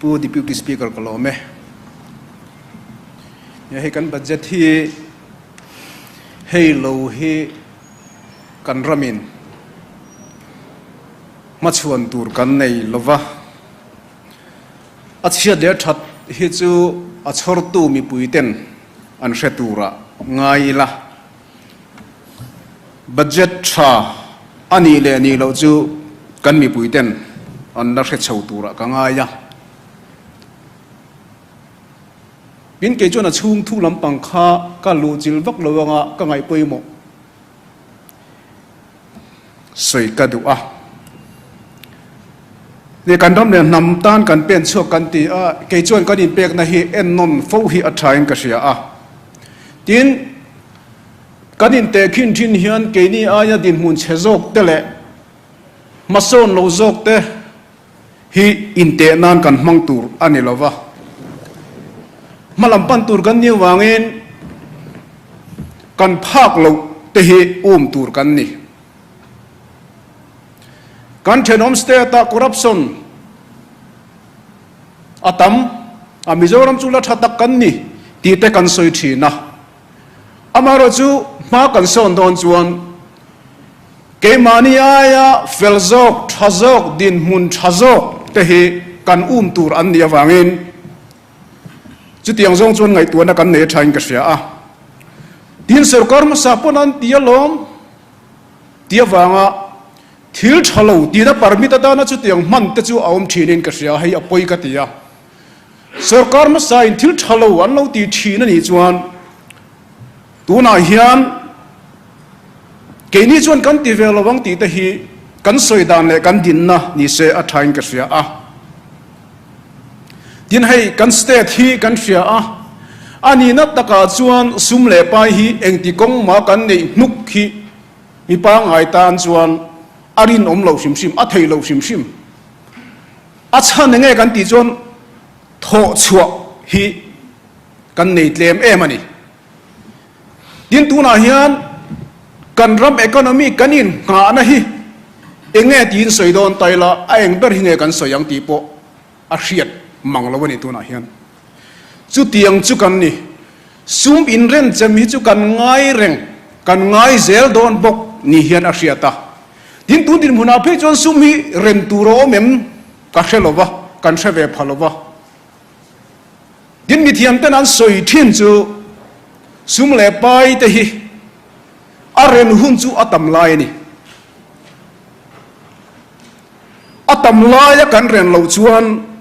pu deputy speaker kalome ya he kan budget hi hei lo hi kan ramin machuan tur kan nei lova achia de that hi chu achhor tu mi puiten an hretura ngai la budget tha ani le ni lo chu kan mi puiten an na hre chhotura ka ngaya bin ke chona chung thu lampang kha ka lu chil vak lowanga ka ngai poimo soi ka du a ne kan dam le nam tan kan pen chok kan ti a ke chon kan in pek na hi en non fo hi a thain ka sia a tin kan in te khin thin hian ke ni aya din mun chezok te le mason lo zok te hi in te nan kan mang tur ani lova malam pan tur kan ni wangin kan phak lo te hi tur kan ni kan thenom state corruption atam a Mizoram chula thatak kan ni ti te kan soi thina amaro chu ma kan son don chuan ke mania ya felzok thazok din mun thazok te hi kan tur an ni awangin chu tiang zong chuan ngai tuana kan nei thain ka sia a tin sarkar ma sapon an tialom tiawanga thil thalo ti da permit da na chu tiang man te chu aum thinin ka sia hei apoi ka tia sarkar ma sa in thil thalo an lo ti thina ni chuan tuna hian ke ni chuan kan ti velawang ti te hi kan soidan le kan din na ni se a thain ka sia a tin hei kan state hi kan sia a ani na taka chuan sum le pai hi engti kong ma kan nei nuk hi mi pa ngai tan chuan arin lo sim sim a thei lo sim sim a chan nge kan ti chuan tho chua hi kan nei tlem em ani tin tuna hian kan ram economy kanin nga na hi enge tin soidon taila a eng ber hinge kan soyang ti po a hriat manglawani tuna hian chu tiang chu kan ni sum in ren chami chu kan ngai reng kan ngai zel don bok ni hian a hriata tin tu din huna phe chon sum hi rem turo mem ka hrelowa kan hreve phalowa din mi thiam ten an soi thin chu sum le pai te hi a ren hun chu atam lai ni atam lai kan ren lo chuan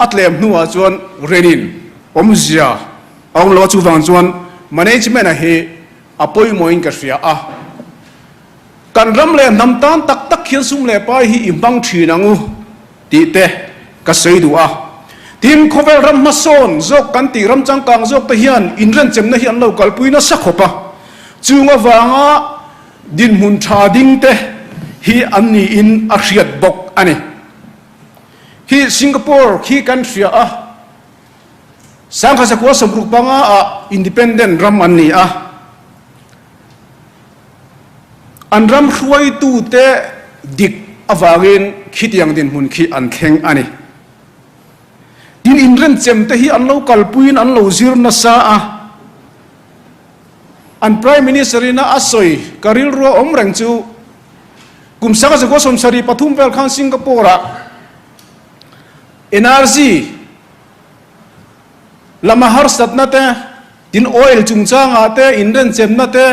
atlem nuwa chuan renin omzia ong lo chu wang chuan management a he apoi moin ka sia a kan ram le nam tan tak tak khian sum le pai hi imbang thinangu ti te ka sei du a tim khovel ram mason zok kan ti ram chang kang zok te hian inren chem na hian lo kalpuina sakhopa chunga wanga din mun tha ding te hi anni in a hriat bok ani hi Singapore khi kan sia a sangkha sakwa samruk panga a independent ram anni a anram hruai tu te dik awangin khitiang din hun khi an thleng ani tin inren chem te hi an lo kalpuin an lo zir na sa a an prime minister ina asoi karil ro om rang chu kum sanga sakwa somsari pathum vel khang Singapore a energy lama har sat na te tin oil chung changa te inren chem na te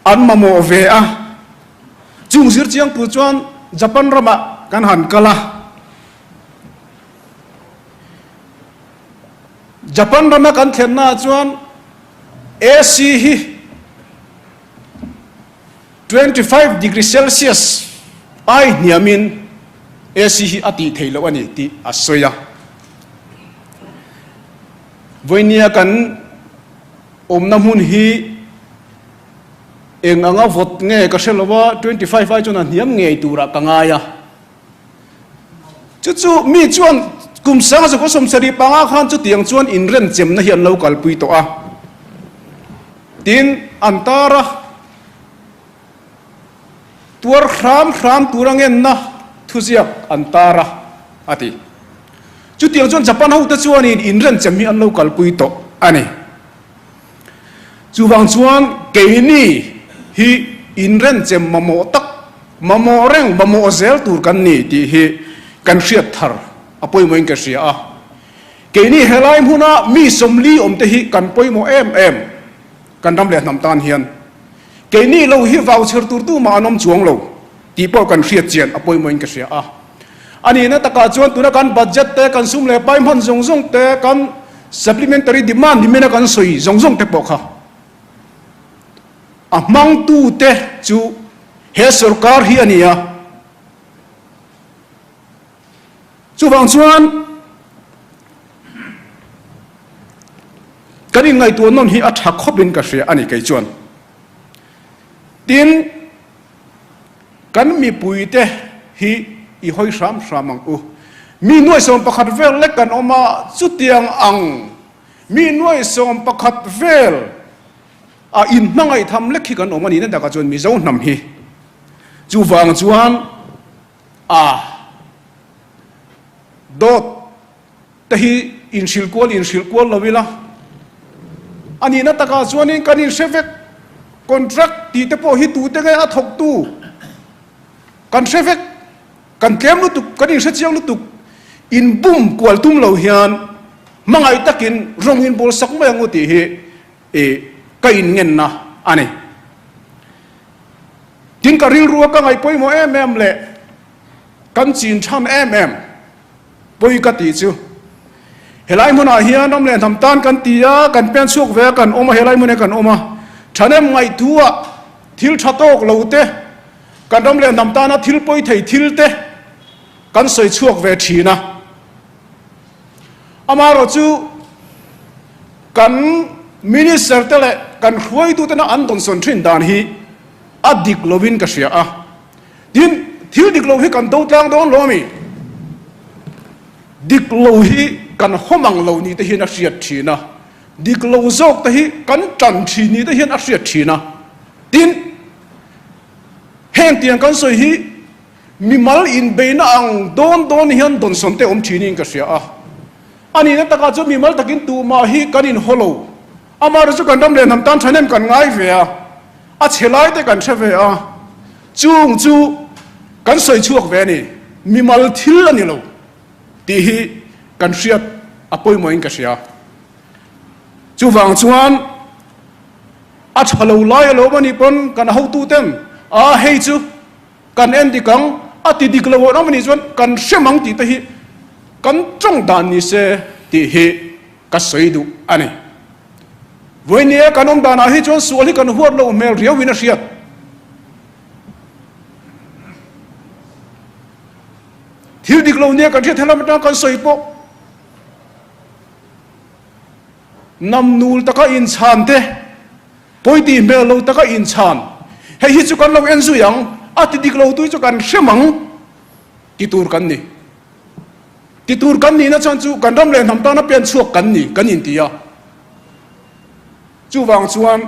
an mamo ve a chung zir chiang pu chuan Japan rama kan han kala Japan rama kan thlen na chuan AC hi 25 degree Celsius ai niamin AC hi ati theilo ani ti asoya voinia kan omnam hun hi eng anga vot nge ka hrelowa 25 ai chona niam nge tura kangaya chu mi chuan kum sanga ko somsari panga khan chu tiang chuan inren chem na hian lo kalpui to a tin antara tuar khram turangen na thuziak antara ati chú tiếng chuan Japan hậu ta chuan in ren chấm hi an lo kalpui to ani chú vang chuan ke ni hi in ren chem mamo tak mamo reng mamo zel tur kan ni ti hi kan hriat thar apoi moin ka ria a ke ni helai huna mi somli om te hi kan poimo em kan ram le nam tan hian ke ni lo hi voucher tur tu ma anom chuang lo ti po kan hriat chian apoi moin ka ria a ani na taka chuan tuna kan budget te kan sum le pai man zong te kan supplementary demand dimena kan soi zong te po kha a mang tu te chu he sarkar hi ania chu wang chuan kanin ngai tu non hi a thak khopin ka hria ani kai chuan tin kan mi pui te hi i hoi ram ang u mi nuai som pakhat vel le kan oma chu tiang ang mi nuai som pakhat vel a in nangai tham le khi kan oma ni na da ka chuan mi zo nam hi chu wang chuan a dot te hi in shil kwal lovila ani na taka chuan in kanin shevek contract ti te po hi tu te ga thok tu kan shevek kan kem lu tuk kan in chiang lu tuk in bum kwal tum lo hian mangai takin rongin bol sak mai angu ti hi e kain ngen na ani tin ka ril ruwa ka ngai poimo le kan chin tham poi ka ti chu helai muna hian om le tham tan kan tia kan pen suak ve kan oma helai mune kan oma thanem ngai tua thil thatok lo te kan rom le nam ta na thil poi thei thil te kan soi chuak ve thina amaro chu kan minister te le kan hruai tu te na an don son thin dan hi adik lovin ka sia a tin thil dik lo hi kan do tlang don lo mi dik lo hi kan homang lo ni te hi na hriat thina dik lo zok te hi kan tan thi ni te hi na hriat thina tin heng tiang kan soi hi mi mal in beina ang don hian don son te om thinin ka sia a ani na taka chu mi mal takin tu ma hi kanin holo amar chu kan dam le nam tan thanem kan ngai ve a chelai te kan thave a chung chu kan soi chuak ve ni mi mal thil ani lo ti hi kan hriat apoi moin ka sia chu wang chuan a thalo lai lo mani pon kan ho tu tem a hei chu kan en di kang a ti dik lo no mani chuan kan hремang ti te hi kan trong dan ni se ti hi ka soi du ani voinia kanom dana hi chuan sual hi kan huat lo mel riau wina hriat thil dik lo nia kan hriat helam ta kan soi po nam nul taka in chan te poi ti mel lo taka in chan hei hi chu kan lo en zu yang a ti dik lo tu chu kan hремang ti tur kan ni na chan chu kan ram le nam ta na pen chuak kan ni kan in tia chu wang chuan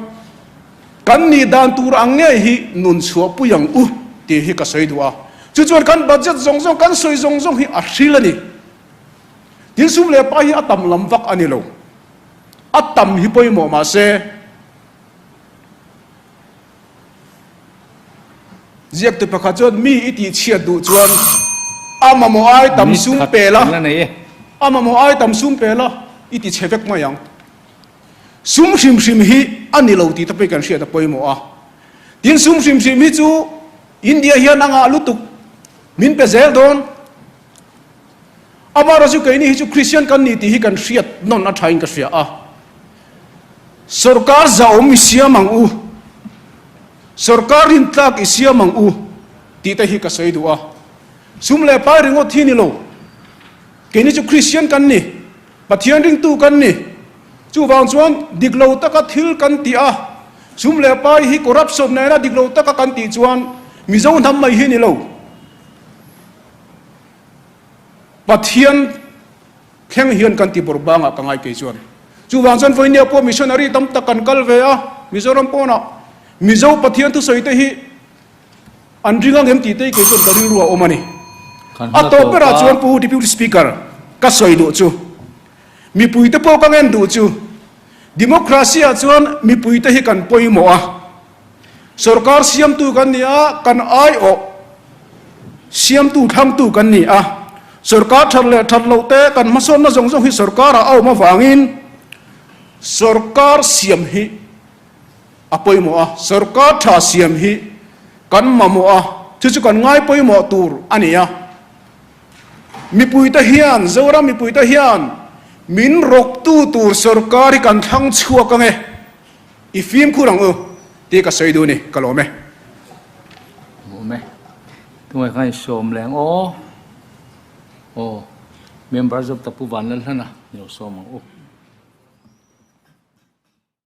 kan ni dan tur ang nge hi nun chua pu yang u ti hi ka soi duwa chu chuan kan budget zong kan soi zong hi a hril ani tin sum le pa hi atam lam vak ani lo atam hi poimo ma se ziak te pakha chuan mi iti chia du chuan amamo ai tam sum pela amamo ai tam sum pela iti chevek ma yang sum hrim hi ani lo ti ta pe kan hria ta poimo a tin sum hrim hi chu india hian anga lutuk min pe zel don amara chu kaini hi chu christian kan ni ti hi kan hriat non a thain ka hria a sarkar zaom siamang u sarkar in tak isiamang u ti ta hi ka soi du a sum le pa ringo thini lo kaini chu christian kan ni pathian ring tu kan ni chu wang chuan diklo taka thil kan ti a sum le pa hi corruption na na diklo taka kan ti chuan mi zo nam mai hi ni lo pathian kheng hian kan ti borbanga ka ngai ke chuan chu wang chuan voinia po missionary tam ta kan kal ve a mizoram po na mizo pathian tu soi te hi an ringang em ti te ke chuan dari ruwa omani a to pera chuan pu deputy speaker ka soi du chu mi pui te po ka ngen du chu democracy a chuan mi pui te hi kan poimo a sarkar siam tu kan ni a kan ai o siam tu thang tu kan ni a sarkar thar le thar lo te kan ma son na jong jong hi sarkar a au ma wangin sarkar siam hi apoimo a sarkar tha siam hi kan mamo a chu kan ngai poimo tur ania mi pui ta hian zora mi pui ta hian min rok tu tur sarkar kan thang chhuak ka nge I phim khurang u ti ka sei du ni kalome me tung khai som leng o members of tapu van lal hana yo som o